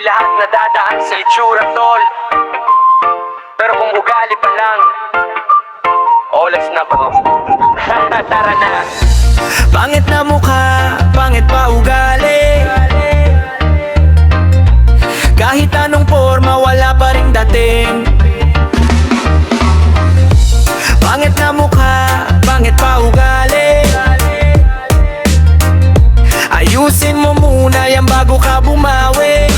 lahat nadadaan sa itsura, tol. Pero kung ugali pa lang, oh, let's na bro. Tara na. Pangit na mukha, pangit pa ugali. Kahit anong forma, wala pa ring dating. Pangit na mukha, pangit pa ugali. Ayusin mo muna yan bago ka bumawi.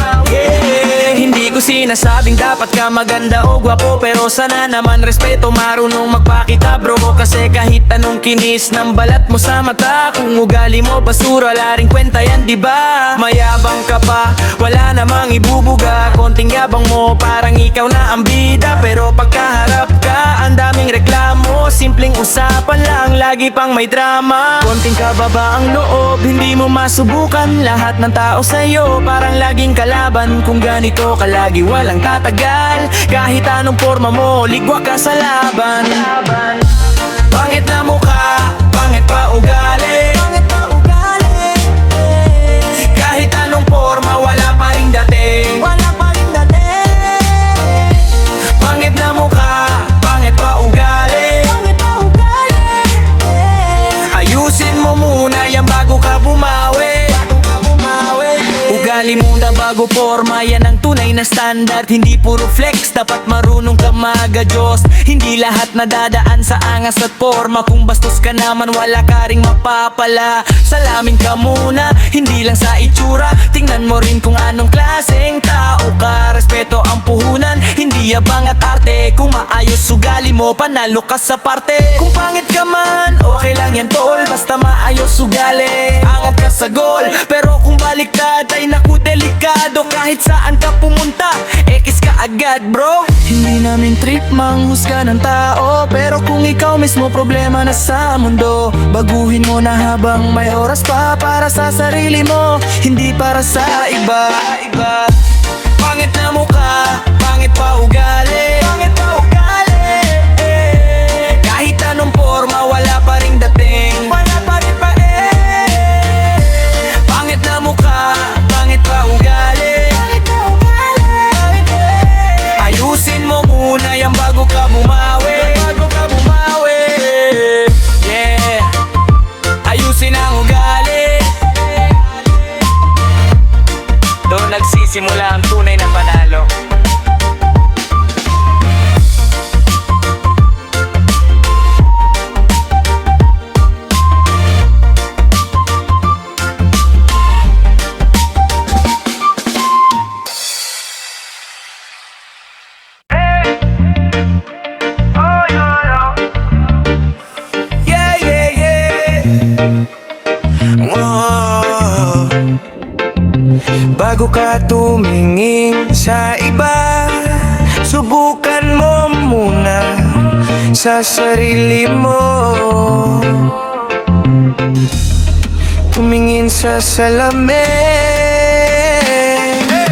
Hindi ko sinasabing dapat ka maganda o gwapo, pero sana naman respeto, marunong magpakita bro. Kasi kahit anong kinis ng balat mo sa mata, kung ugali mo basura, wala ring kwenta yan, diba? Mayabang ka pa, wala namang ibubuga. Konting yabang mo, parang ikaw na ang bida. Pero pagkaharap ka, ang daming reklamo. Simpleng usapan lang, lagi pang may drama. Konting kababa ang loob, hindi mo masubukan. Lahat ng tao sa'yo, parang laging kalaban. Kung ganito ka lagi, walang tatagal. Kahit anong forma mo, ligwa ka sa laban. Pangit na mukha, pangit pa ugali. Kahit anong forma, wala pa ring dating. Pangit na mukha, pangit pa ugali. Ayusin mo muna yan bago ka bumawi. Ugali muna bago forma, yan ang tunay na standard. Hindi puro flex, dapat marunong ka mag-adjust. Hindi lahat nadadaan sa angas at forma. Kung bastos ka naman, wala ka ring mapapala. Salamin ka muna, hindi lang sa itsura. Tingnan mo rin kung anong klaseng tao ka. Respeto ang puhunan, hindi yabang at arte. Kung maayos ugali mo, panalo ka sa parte. Kung pangit ka man, okay lang yan tol, basta maayos ugali, angat ka sa goal. Pero kung baliktad ay naku delikado. Kahit saan ka pumunta, ekis ka agad bro. Hindi namin trip manghusga ng tao, pero kung ikaw mismo problema na sa mundo, baguhin mo na habang may oras pa, para sa sarili mo, hindi para sa iba. Pangit na mukha, pangit pa ugali. Kahit anong forma, wala pa ring dating. Pangit na mukha, pangit pa ugali. Ayusin mo muna yan bago ka bumawi. Yeah, ayusin ang ugali. Doon nagsisimula ang tunay na panalo. Bago ka tumingin sa iba, subukan mo muna sa sarili mo. Tumingin sa salamin.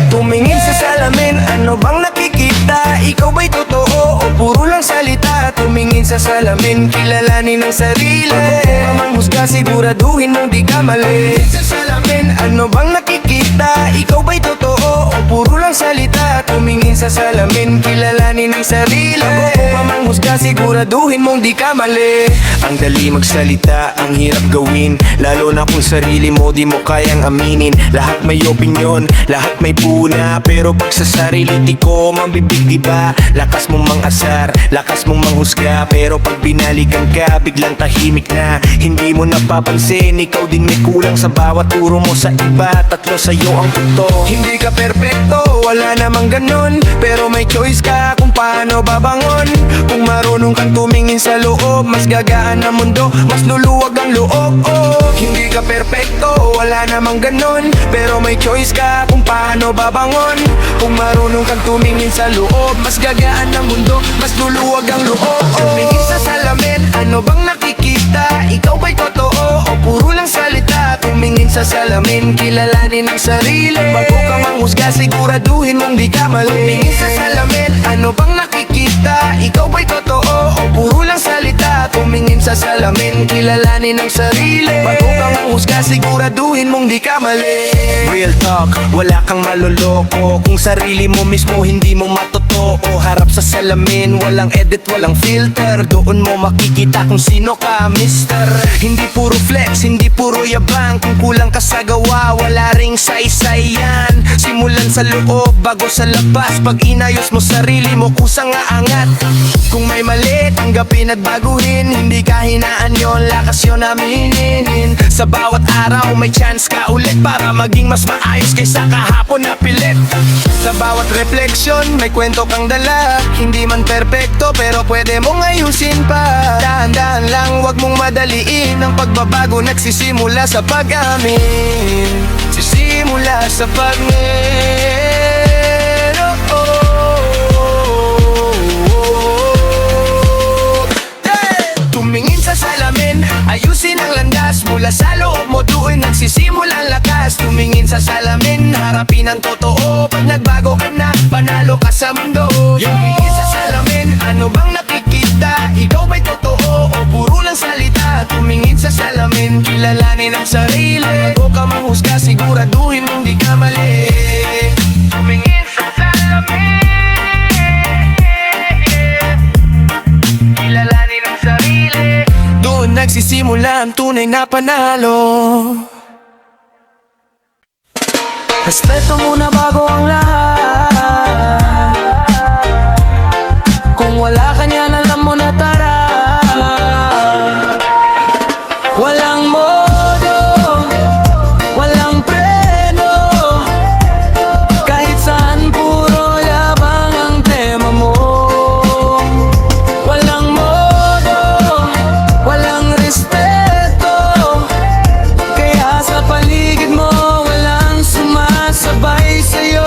Tumingin sa salamin, ano bang nakikita? Ikaw ba'y totoo o puro lang salita? Tumingin sa salamin, kilalanin ang sarili. Bago ka manghusga, siguraduhin mong di ka mali. Sa salamin, ano bang nakikita? Ikaw ba'y totoo o puro lang salita? Tumingin sa salamin, kilalanin ang sarili. Bago ka manghusga, siguraduhin mong di ka mali. Ang dali magsalita, ang hirap gawin, lalo na kung sarili mo di mo kayang aminin. Lahat may opinyon, lahat may puna, pero pag sa sarili di ko mambibig, diba? Lakas mong mangasar, lakas mong manghusga, pero pag binalikan ka, biglang tahimik na. Hindi mo napapansin, ikaw din may kulang sa bawat turo mo sa iba. Tatlo sa'yo ang totoo. Hindi ka perpekto, wala namang ganon, pero may choice ka kung paano babangon. Kung marunong kang tumingin sa loob, mas gagaan ang mundo, mas luluwag ang loob. Hindi ka perpekto, wala namang ganon, pero may choice ka kung paano babangon. Kung marunong kang tumingin sa loob, mas gagaan ang mundo, mas luluwag ang loob. Tumingin sa salamin, ano bang nakikita? nakikita? Ikaw ba'y totoo o puro lang salita? Tumingin sa salamin, kilalanin ang sarili. Bago ka manghusga, siguraduhin mong di ka mali. Tumingin sa salamin, ano bang nakikita? Ikaw ba'y totoo o puro lang salita? Tumingin sa salamin, kilalanin ang sarili. Bago ka manghusga, siguraduhin mong di ka mali. Real talk, wala kang maloloko. Kung sarili mo mismo hindi mo matotoo. Harap sa salamin, walang edit, walang filter. Doon mo makikita kung sino ka, mister. Hindi puro flex, hindi puro yabang. Kung kulang ka sa gawa, wala ring saysay yan. Simulan sa loob, bago sa labas. Pag inayos mo sarili mo, kusang aangat. Kung may mali, tanggapin at baguhin. Hindi kahinaan yon, lakas yun aminin. Sa bawat araw, may chance ka ulit para maging mas maayos kaysa kahapon na pilit. Sa bawat refleksyon, may kwento kang dala. Hindi man perpekto, pero pwede mong ayusin pa. Dahan-dahan lang, wag mong madaliin. Ang pagbabago nagsisimula sa pag-amin. Sisimula sa pag-amin. Oh, hey! Tumingin sa salamin, ayusin ang landas. Mula sa loob mo doon nagsisimula ang lakas. Tumingin sa salamin, harapin ang totoo. Pag nagbago ka na, panalo ka sa mundo. Tumingin sa salamin, ano bang nakikita? Ikaw ba'y totoo o puro lang salita? Tumingin sa salamin, kilalanin ang sarili. Bago ka manghusga, siguraduhin mong di ka mali. Tumingin sa salamin, kilalanin ang sarili. Doon nagsisimula ang tunay na panalo. Respeto muna bago ang lahat. Kung wala ka niyan, alam mo na tara. Walang modo, walang preno. Kahit saan puro yabang ang tema mo. Walang modo, walang respeto. Kaya sa paligid mo walang sumasabay sa'yo.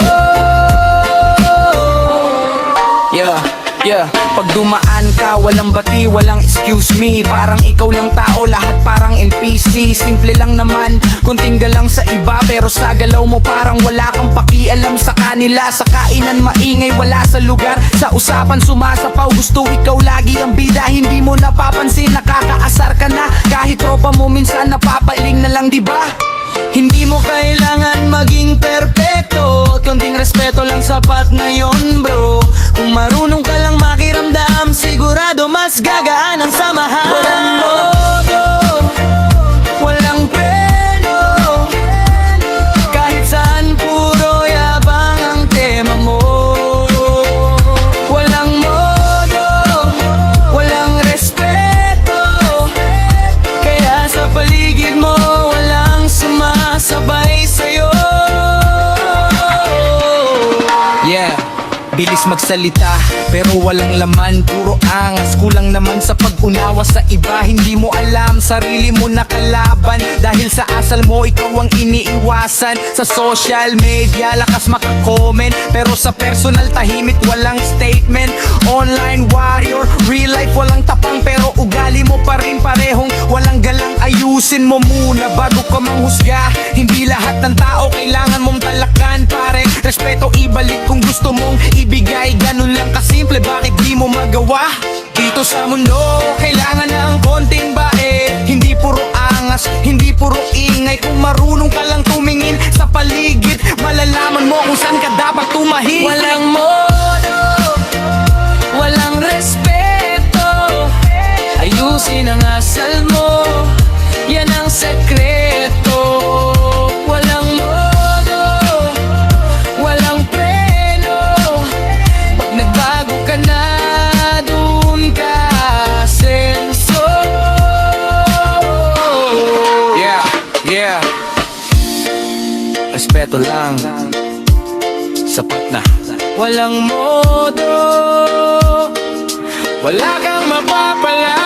Yeah, pag dumaan ka, walang bati, walang excuse me. Parang ikaw lang tao, lahat parang NPC. Simple lang naman, kunting galang sa iba. Pero sa galaw mo parang wala kang pakialam sa kanila. Sa kainan maingay, wala sa lugar. Sa usapan sumasapaw, gusto ikaw lagi ang bida. Hindi mo napapansin, nakakaasar ka na. Kahit tropa mo minsan napapailing na lang, diba? Hindi mo kailangan maging perpekto. Kunting respeto lang sapat na yon, bro. Kung marunong ka lang makiramdam, sigurado mas gagaan ang samahan. Walang modo, walang preno. Kahit saan puro yabang ang tema mo. Walang modo, walang respeto. Kaya sa paligid mo walang sumasabay sa'yo. Yeah, bilis magsalita pero walang laman, puro angas. Kulang naman sa pag-unawa sa iba. Hindi mo alam, sarili mo nakalaban. Dahil sa asal mo, ikaw ang iniiwasan. Sa social media, lakas makakomment. Pero sa personal, tahimik, walang statement. Online warrior, real life, walang tapang. Pero ugali mo pa rin parehong walang galang. Ayusin mo muna bago ka manghusga. Hindi lahat ng tao kailangan mong talakan, pare. Respeto ibalik kung gusto mong ibigay. Ganun lang kasimple, bakit di mo magawa? Dito sa mundo, kailangan ng konting bait. Hindi puro angas, hindi puro ingay. Kung marunong ka lang tumingin sa paligid, malalaman mo kung saan ka dapat tumahimik. Walang modo, walang respeto. Ayusin ang asal mo, yan ang sekreto. Walang modo, walang preno. Pag nagbago ka na, dun ka asenso. Yeah. Respeto lang, sapat na. Walang modo, wala kang mapapala.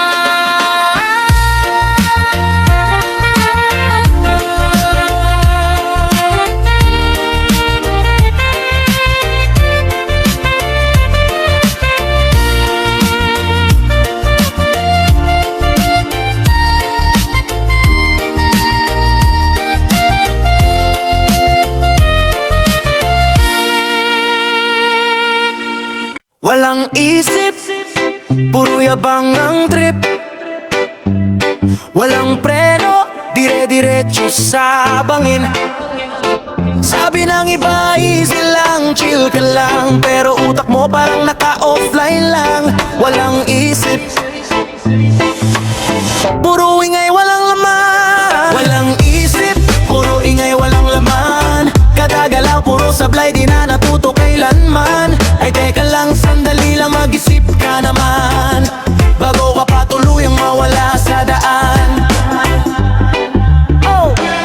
Walang isip, puro yabang ang trip. Walang preno, dire-diretso sa bangin. Sabi ng iba, easy lang, chill ka lang, pero utak mo parang naka-offline lang. Walang isip, puro ingay, walang laman. Walang isip, puro ingay, walang laman. Kada galaw, puro sablay, di na natuto kailanman. Ay teka lang, sandali lang, mag-isip ka naman bago ka pa tuluyang mawala sa daan.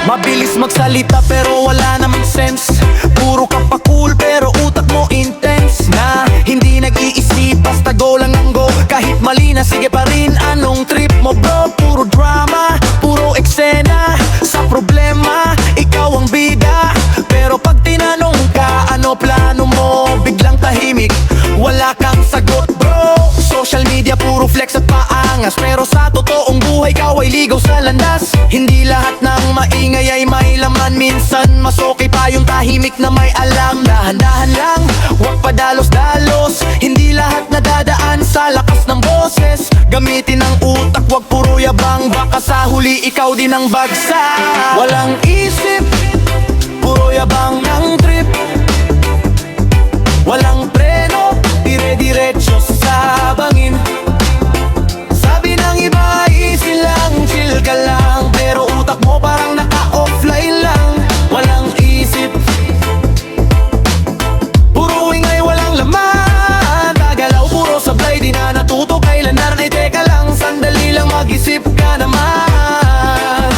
Mabilis magsalita pero wala namang sense. Puro ka pa cool pero utak mo intense. Na hindi nag-iisip, basta go lang ang go. Kahit mali na sige pa rin, anong trip mo bro? Puro drama, puro eksena. Sa problema, ikaw ang bida. Pero pag tinanong ka, ano plano mo? Biglang tahimik, wala kang sagot bro. Social media, puro flex at paangas. Pero sa totoong buhay, ikaw ay ligaw sa landas. Hindi lahat ng maingay ay may laman. Minsan mas okay pa yung tahimik na may alam. Dahan-dahan lang, huwag padalos-dalos. Hindi lahat nadadaan sa lakas ng boses. Gamitin ang utak, huwag puro yabang. Baka sa huli ikaw din ang bagsak. Walang isip, puro yabang ng trip. Walang preno, dire-diretso sa bangin. Sabi ng iba, easy lang, chill ka lang, pero utak mo parang naka-offline lang. Walang isip, puro ingay, walang laman. Gagalaw, puro sablay, di na natuto kailanan. Ay teka lang, sandali lang, mag-isip ka naman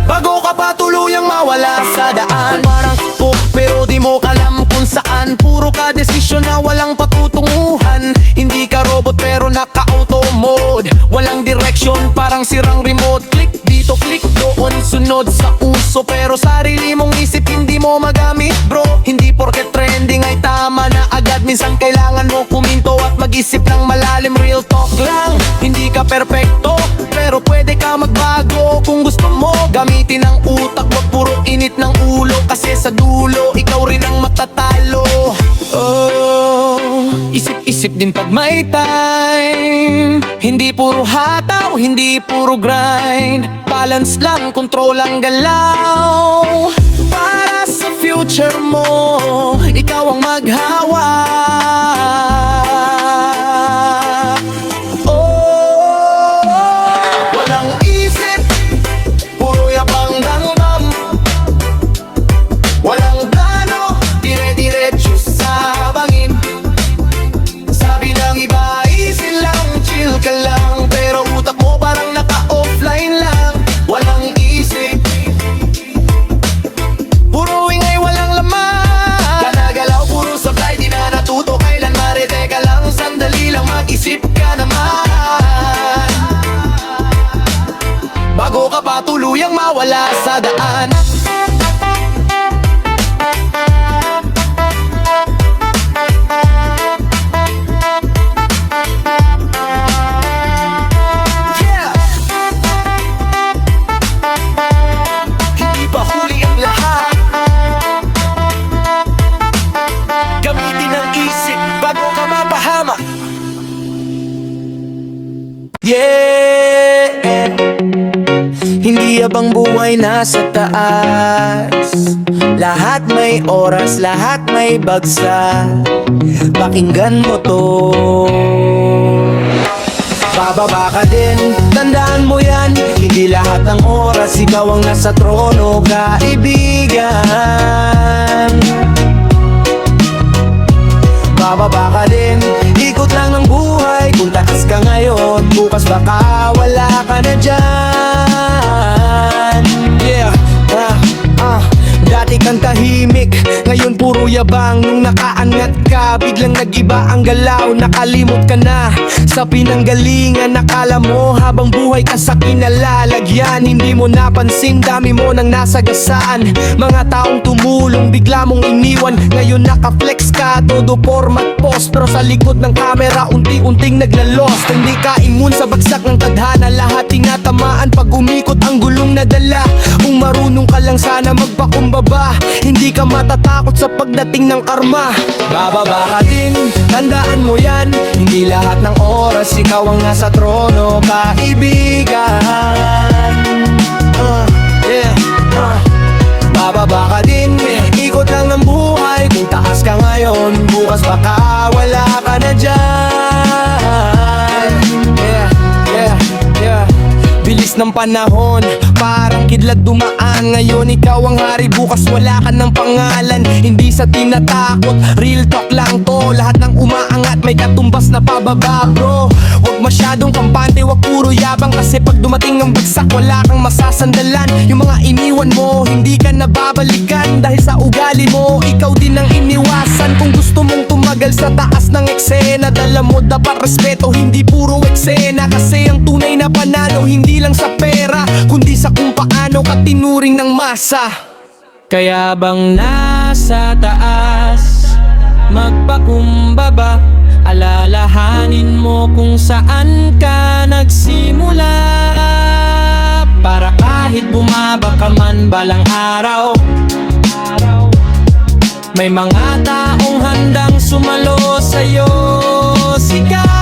bago ka pa tuluyang mawala sa daan. Parang pop, pero di mo alam kung saan. Puro ka desisyon na walang patutunguhan. Hindi ka robot pero naka-auto mode. Walang direction, parang sirang remote. Click dito, click doon, sunod sa uso. Pero sarili mong isip hindi mo magamit bro. Hindi porket trending ay tama na agad. Minsan kailangan mo kuminto at mag-isip ng malalim. Real talk lang, hindi ka perfecto, pero pwede ka magbago kung gusto mo. Gamitin ang utak, wag puro init ng ulo. Kasi sa dulo, ikaw rin ang matatalo. Oh, isip-isip din pag may time. Hindi puro hataw, hindi puro grind. Balance lang, control ang galaw. Para sa future mo, ikaw ang maghawa. Isip ka naman bago ka pa tuluyang mawala sa daan. Yeah! Hindi pa huli ang lahat. Gamitin ang isip bago ka mapahamak. Yeah, hindi abang buhay nasa taas. Lahat may oras, lahat may bagsak. Pakinggan mo to. Bababa ka din, tandaan mo yan. Hindi lahat ng oras ikaw ang nasa trono, kaibigan. Bababa ka din, ikot lang ng buhay. Kung takas ka ngayon, bukas baka wala ka na dyan. Yeah, dati kang tahimik, ngayon puro yabang. Nung nakaangat ka, biglang nag-iba ang galaw. Nakalimot ka na sa pinanggalingan. Nakala mo habang buhay ka sa kinalalagyan. Hindi mo napansin, dami mo nang nasagasaan. Mga taong tumulong, bigla mong iniwan. Ngayon naka-flex ka, todo format post. Pero sa likod ng camera, unti-unting nagla-lost. Hindi ka immune sa bagsak ng tadhana. Lahat tinatamaan pag umikot ang gulong na dala. Kung marunong ka lang sana magpakumbaba, hindi ka matatakot sa pagdating pagdating ng karma Bababa ka din, tandaan mo yan Hindi lahat ng oras ikaw ang nasa trono Kaibigan Bababa ka din, ikot lang ng buhay Kung taas ka ngayon, bukas baka wala ka na dyan Bilis ng panahon, parang kidlat dumaan Ngayon ikaw ang hari, bukas wala ka ng pangalan Hindi sa tinatakot, real talk lang to Lahat ng umaangat may katumbas na pababa bro Huwag masyadong kampante, wag puro yabang Kasi pag dumating ang bagsak, wala kang masasandalan Yung mga iniwan mo, hindi ka nababalikan Dahil sa ugali mo, ikaw din ang iniwasan Kung gusto mong tumagal sa taas ng eksena Dala mo dapat respeto, hindi puro eksena Kasi ang tunay na panalo, hindi lang sa pera Kundi sa kung paano ka tinuring ng masa Kaya bang nasa taas Magpakumbaba Alalahanin mo kung saan ka nagsimula Para kahit bumaba ka man balang araw May mga taong handang sumalo sa'yo Sigaw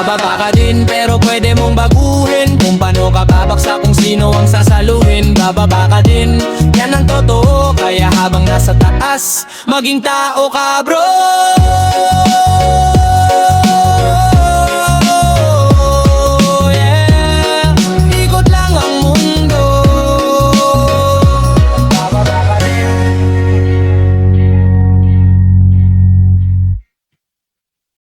Bababa ka din pero pwede mong baguhin Kung paano ka babaksak kung sino ang sasaluhin Bababa ka din, yan ang totoo Kaya habang nasa taas, maging tao ka bro